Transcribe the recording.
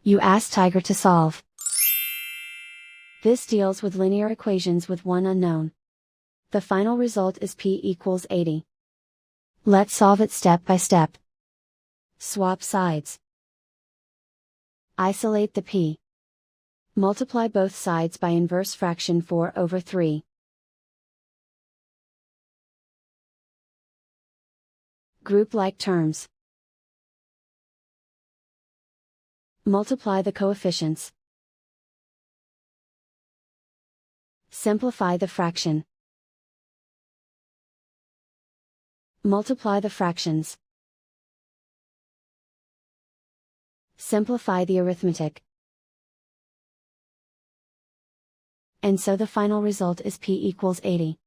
You ask Tiger to solve. This deals with linear equations with one unknown. The final result is p equals 80. Let's solve it step by step. Swap sides. Isolate the p. Multiply both sides by inverse fraction 4/3. Group like terms. Multiply the coefficients. Simplify the fraction. Multiply the fractions. Simplify the arithmetic. And so the final result is p equals 80.